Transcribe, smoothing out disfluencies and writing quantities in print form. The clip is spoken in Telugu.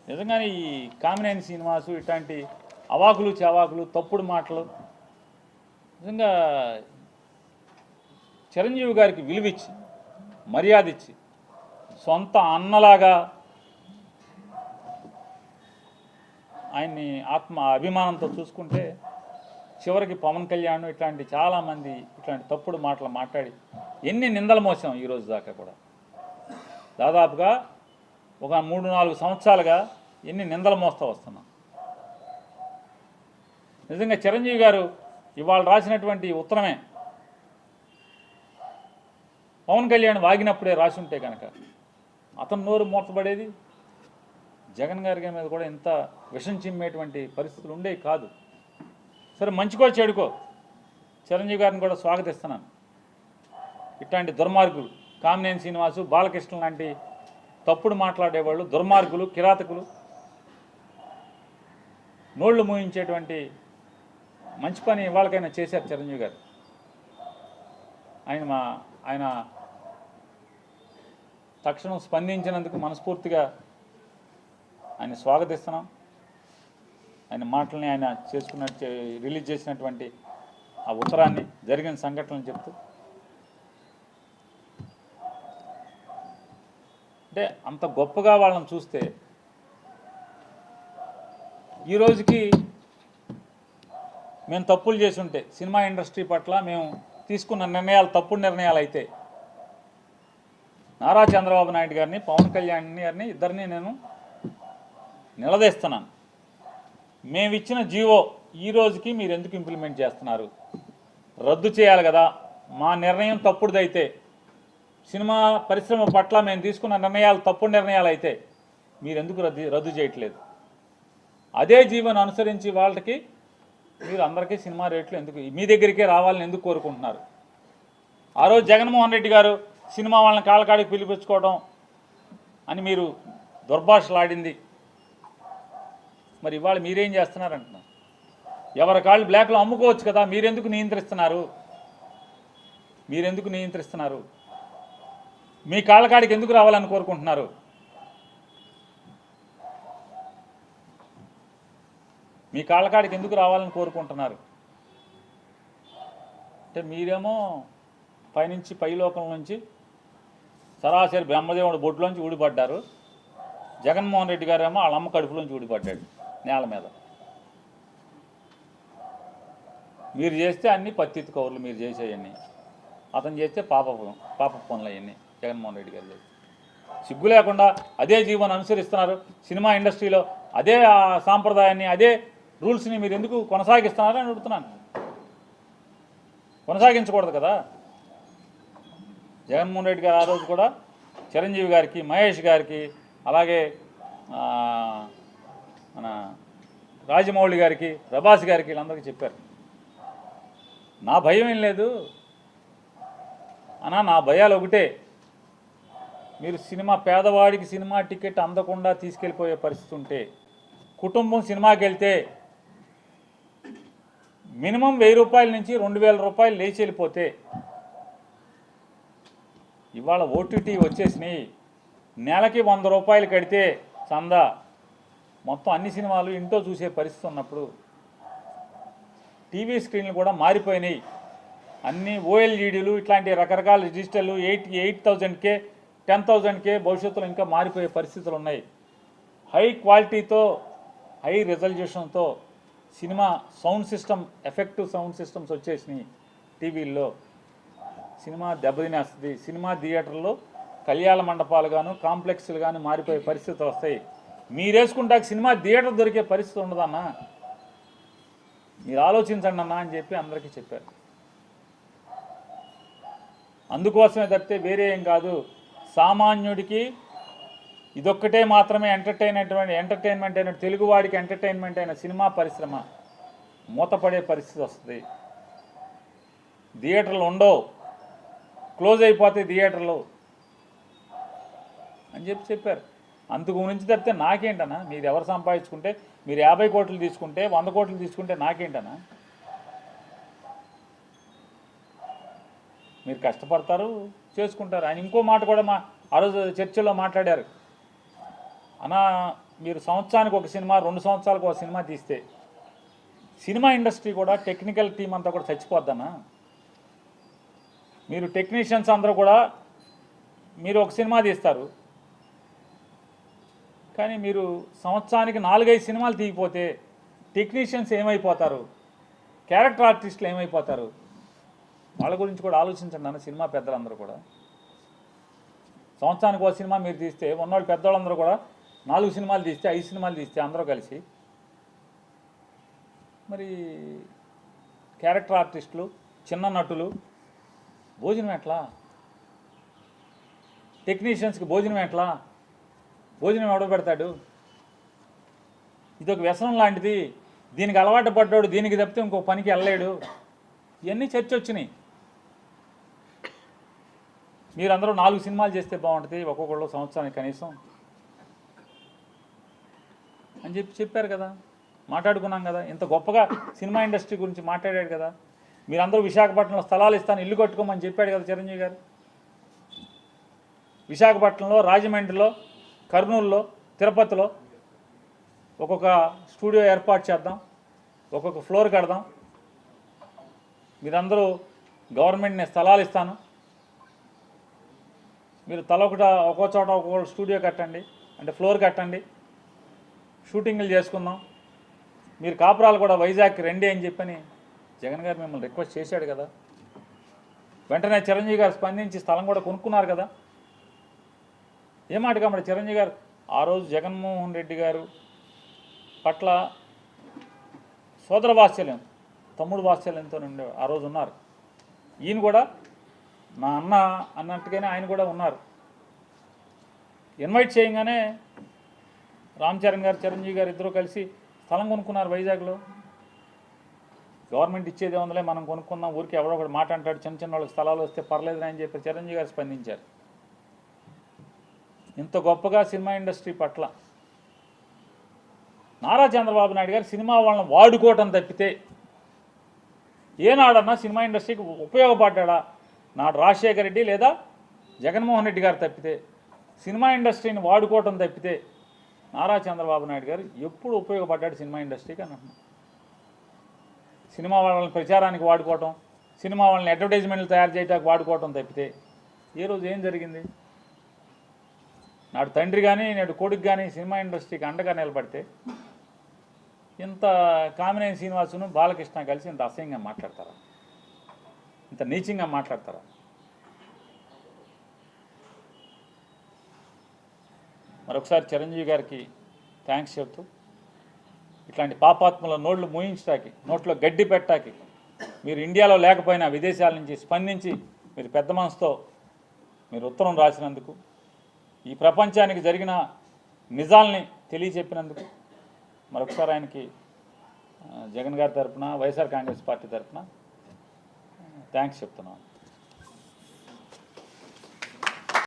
నిజంగానే ఈ కామినేని శ్రీనివాసు ఇట్లాంటి అవాకులు చవాకులు తప్పుడు మాటలు నిజంగా చిరంజీవి గారికి విలువిచ్చి మర్యాద ఇచ్చి సొంత అన్నలాగా ఆయన్ని ఆత్మ అభిమానంతో చూసుకుంటే చివరికి పవన్ కళ్యాణ్ ఇట్లాంటి చాలామంది ఇట్లాంటి తప్పుడు మాటలు మాట్లాడి ఎన్ని నిందలు మోసాం ఈరోజు దాకా కూడా. దాదాపుగా ఒక 3-4 సంవత్సరాలుగా ఎన్ని నిందలు మోస్తూ వస్తున్నాం. నిజంగా చిరంజీవి గారు ఇవాళ రాసినటువంటి ఉత్తరమే పవన్ కళ్యాణ్ వాగినప్పుడే రాసి ఉంటే కనుక అతను నోరు మూతపడేది, జగన్ గారి మీద కూడా ఇంత విషం చిమ్మేటువంటి పరిస్థితులు ఉండేవి కాదు. సరే, మంచికో చెడుకో చిరంజీవి గారిని కూడా స్వాగతిస్తున్నాను. ఇట్లాంటి దుర్మార్గులు కామినేని శ్రీనివాసు, బాలకృష్ణ లాంటి తప్పుడు మాట్లాడేవాళ్ళు, దుర్మార్గులు, కిరాతకులు, నోళ్లు మూయించేటువంటి మంచి పని వాళ్ళకైనా చేశారు చిరంజీవి గారు. ఆయన తక్షణం స్పందించినందుకు మనస్ఫూర్తిగా ఆయన స్వాగతిస్తున్నాం. ఆయన మాటల్ని ఆయన రిలీజ్ చేసినటువంటి ఆ ఉత్తరాన్ని, జరిగిన సంఘటనలు చెప్తూ, అంటే అంత గొప్పగా వాళ్ళని చూస్తే ఈ రోజుకి మేము తప్పులు చేసి ఉంటే సినిమా ఇండస్ట్రీ పట్ల మేము తీసుకున్న నిర్ణయాలు తప్పుడు నిర్ణయాలు అయితే నారా చంద్రబాబు నాయుడు గారిని, పవన్ కళ్యాణ్ గారిని ఇద్దరిని నేను నిలదీస్తున్నాను. మేము ఇచ్చిన జీవో ఈ రోజుకి మీరు ఎందుకు ఇంప్లిమెంట్ చేస్తున్నారు? రద్దు చేయాలి కదా. మా నిర్ణయం తప్పుడుదైతే, సినిమా పరిశ్రమ పట్ల మేము తీసుకున్న నిర్ణయాలు తప్పుడు నిర్ణయాలు అయితే మీరు ఎందుకు రద్దు చేయట్లేదు? అదే జీవోను అనుసరించి వాళ్ళకి మీరు అందరికీ సినిమా రేట్లు ఎందుకు మీ దగ్గరికే రావాలని ఎందుకు కోరుకుంటున్నారు? ఆ రోజు జగన్మోహన్ రెడ్డి గారు సినిమా వాళ్ళని కాళ్ళకాడికి పిలిపించుకోవడం అని మీరు దుర్భాషలాడింది, మరి ఇవాళ మీరేం చేస్తున్నారంటున్నారు? ఎవరి కాళ్ళు బ్లాక్లో అమ్ముకోవచ్చు కదా, మీరెందుకు నియంత్రిస్తున్నారు? మీ కాళ్ళకాడికి ఎందుకు రావాలని కోరుకుంటున్నారు? మీ కాళ్ళకాడికి ఎందుకు రావాలని కోరుకుంటున్నారు? అంటే మీరేమో పైనుంచి పైలోకం నుంచి సరాసరి బ్రహ్మదేవుడు బొడ్లోంచి ఊడిపడ్డారు. జగన్మోహన్ రెడ్డి గారేమో వాళ్ళ అమ్మ కడుపులోంచి ఊడిపడ్డాడు నేల మీద. మీరు చేస్తే అన్నీ పత్తిత్తు కౌరులు, మీరు చేసేవన్నీ. అతను చేస్తే పాప పనులు అవన్నీ జగన్మోహన్ రెడ్డి గారు చేస్తే. సిగ్గు లేకుండా అదే జీవోని అనుసరిస్తున్నారు. సినిమా ఇండస్ట్రీలో అదే సాంప్రదాయాన్ని, అదే రూల్స్ని మీరు ఎందుకు కొనసాగిస్తున్నారని అడుగుతున్నాను. కొనసాగించకూడదు కదా. జగన్మోహన్ రెడ్డి గారు ఆ రోజు కూడా చిరంజీవి గారికి, మహేష్ గారికి, అలాగే మన రాజమౌళి గారికి, ప్రభాస్ గారికి, వీళ్ళందరికీ చెప్పారు, నా భయం ఏం లేదు అన్నా, నా భయాలు ఒకటే, మీరు పేదవాడికి సినిమా టికెట్ అందకుండా తీసుకెళ్ళిపోయే పరిస్థితి ఉంటే, కుటుంబం సినిమాకి వెళ్తే మినిమం 1000 రూపాయల నుంచి 2000 రూపాయలు లేచి వెళ్ళిపోతే, ఇవాళ ఓటీటీ వచ్చేసినాయి, నెలకి 100 రూపాయలు కడితే చందా మొత్తం అన్ని సినిమాలు ఇంట్లో చూసే పరిస్థితి ఉన్నప్పుడు, టీవీ స్క్రీన్లు కూడా మారిపోయినాయి, అన్నీ ఓఎల్ఈడీలు ఇట్లాంటి రకరకాల డిజిటల్ 8,000K 10,000K భవిష్యత్తులో ఇంకా మారిపోయే పరిస్థితులు ఉన్నాయి. హై క్వాలిటీతో, హై రిజల్యూషన్తో cinema sound system, effective sound systems వచ్చేసినాయి టీవీల్లో. సినిమా దెబ్బతినేస్తుంది. సినిమా థియేటర్లో కళ్యాణ మండపాలు గాను, కాంప్లెక్స్లు కానీ మారిపోయే పరిస్థితులు వస్తాయి. మీరేసుకుంటాక సినిమా థియేటర్ దొరికే పరిస్థితి ఉండదన్నా, మీరు ఆలోచించండి అన్నా అని చెప్పి అందరికీ చెప్పారు. అందుకోసమే తప్పితే వేరే ఏం కాదు. సామాన్యుడికి ఇదొక్కటే మాత్రమే ఎంటర్టైన్మెంట్ అయిన, తెలుగువాడికి ఎంటర్టైన్మెంట్ అయిన సినిమా పరిశ్రమ మూతపడే పరిస్థితి వస్తుంది. థియేటర్లు ఉండవు, క్లోజ్ అయిపోతాయి థియేటర్లు అని చెప్పారు. అందుకు గురించి తప్పితే నాకేంటనా? మీరు ఎవరు సంపాదించుకుంటే, మీరు 50 కోట్లు తీసుకుంటే, 100 కోట్లు తీసుకుంటే నాకేంటనా? మీరు కష్టపడతారు, చేసుకుంటారు. ఆయన ఇంకో మాట కూడా ఆ రోజు చర్చలో మాట్లాడారు, అన్నా మీరు సంవత్సరానికి ఒక సినిమా 2 సంవత్సరాలకు ఒక సినిమా తీస్తే సినిమా ఇండస్ట్రీ కూడా టెక్నికల్ టీం అంతా కూడా చచ్చిపోద్దన్నా. మీరు టెక్నీషియన్స్ అందరూ కూడా మీరు ఒక సినిమా తీస్తారు, కానీ మీరు సంవత్సరానికి 4-5 సినిమాలు తీయకపోతే టెక్నీషియన్స్ ఏమైపోతారు, క్యారెక్టర్ ఆర్టిస్టులు ఏమైపోతారు? వాళ్ళ గురించి కూడా ఆలోచించండి అన్న సినిమా పెద్దలందరూ కూడా. సంవత్సరానికి ఒక సినిమా మీరు తీస్తే ఉన్నవాళ్ళు పెద్దవాళ్ళందరూ కూడా 4 సినిమాలు తీస్తే 5 సినిమాలు తీస్తే అందరూ కలిసి మరి క్యారెక్టర్ ఆర్టిస్టులు చిన్న నటులు భోజనం ఎట్లా? టెక్నీషియన్స్కి భోజనం ఎట్లా? భోజనం ఎవడో పెడతాడు? ఇదొక వ్యసనం లాంటిది. దీనికి అలవాటు పడ్డాడు, దీనికి తప్పితే ఇంకో పనికి వెళ్ళలేడు. ఇవన్నీ చర్చ వచ్చినాయి. మీరందరూ 4 సినిమాలు చేస్తే బాగుంటుంది ఒక్కొక్కళ్ళు సంవత్సరానికి కనీసం అని చెప్పారు కదా, మాట్లాడుకున్నాం కదా. ఇంత గొప్పగా సినిమా ఇండస్ట్రీ గురించి మాట్లాడాడు కదా. మీరందరూ విశాఖపట్నంలో స్థలాలు ఇస్తాను, ఇల్లు కట్టుకోమని చెప్పాడు కదా చిరంజీవి గారు. విశాఖపట్నంలో, రాజమండ్రిలో, కర్నూలులో, తిరుపతిలో ఒక్కొక్క స్టూడియో ఏర్పాటు చేద్దాం, ఒక్కొక్క ఫ్లోర్ కడదాం. మీరందరూ గవర్నమెంట్ని స్థలాలు ఇస్తాను, మీరు ఒక్కో చోట ఒక్కొక్క స్టూడియో కట్టండి, అంటే ఫ్లోర్ కట్టండి, షూటింగ్లు చేసుకుందాం. మీరు కాపురాలు కూడా వైజాగ్ రండి అని చెప్పని జగన్ గారు మిమ్మల్ని రిక్వెస్ట్ చేశాడు కదా. వెంటనే చిరంజీవి గారు స్పందించి స్థలం కూడా కొనుక్కున్నారు కదా. ఏమాట కాబట్టి చిరంజీవి గారు ఆ రోజు జగన్మోహన్ రెడ్డి గారు పట్ల సోదర వాత్సల్యం, తమ్ముడు వాత్సల్యంతో ఉండేవారు. ఆ రోజు ఉన్నారు. ఈయన కూడా నా అన్న అన్నట్టుగానే ఆయన కూడా ఉన్నారు. ఇన్వైట్ చేయగానే రామ్ చరణ్ గారు, చిరంజీవి గారు ఇద్దరు కలిసి స్థలం కొనుక్కున్నారు వైజాగ్లో. గవర్నమెంట్ ఇచ్చేదే ఉందిలే, మనం కొనుక్కుందాం, ఊరికి ఎవడో ఒకటి మాట అంటాడు, చిన్న చిన్న వాళ్ళకి స్థలాలు వస్తే పర్లేదని అని చెప్పి చిరంజీవి గారు స్పందించారు. ఇంత గొప్పగా సినిమా ఇండస్ట్రీ పట్ల నారా చంద్రబాబు నాయుడు గారు సినిమా వాళ్ళని వాడుకోవటం తప్పితే ఏనాడన్నా సినిమా ఇండస్ట్రీకి ఉపయోగపడ్డా? నాడు రాజశేఖర రెడ్డి లేదా జగన్మోహన్ రెడ్డి గారు తప్పితే, సినిమా ఇండస్ట్రీని వాడుకోవటం తప్పితే నారా చంద్రబాబు నాయుడు గారు ఎప్పుడు ఉపయోగపడ్డాడు సినిమా ఇండస్ట్రీకి అని అంటున్నాను. సినిమా వాళ్ళని ప్రచారానికి వాడుకోవటం, సినిమా వాళ్ళని అడ్వర్టైజ్మెంట్లు తయారు చేయడానికి వాడుకోవటం తప్పితే ఏ రోజు ఏం జరిగింది? నాడు తండ్రి కానీ నేడు కొడుకు కానీ సినిమా ఇండస్ట్రీకి అండగా నిలబడితే ఇంత కామినేని శ్రీనివాసును బాలకృష్ణ కలిసి ఇంత అసహ్యంగా మాట్లాడతారా? ఇంత నీచంగా మాట్లాడతారా? మరొకసారి చిరంజీవి గారికి థ్యాంక్స్ చెప్తూ, ఇట్లాంటి పాపాత్మల నోళ్ళు మూయించడానికి, నోట్లో గడ్డి పెట్టడానికి మీరు ఇండియాలో లేకపోయినా విదేశాల నుంచి స్పందించి మీరు పెద్ద మనసుతో మీరు ఉత్తరం రాసినందుకు, ఈ ప్రపంచానికి జరిగిన నిజాల్ని తెలియచెప్పినందుకు మరొకసారి ఆయనకి జగన్ గారి తరఫున, వైఎస్ఆర్ కాంగ్రెస్ పార్టీ తరఫున థ్యాంక్స్ చెప్తున్నాను.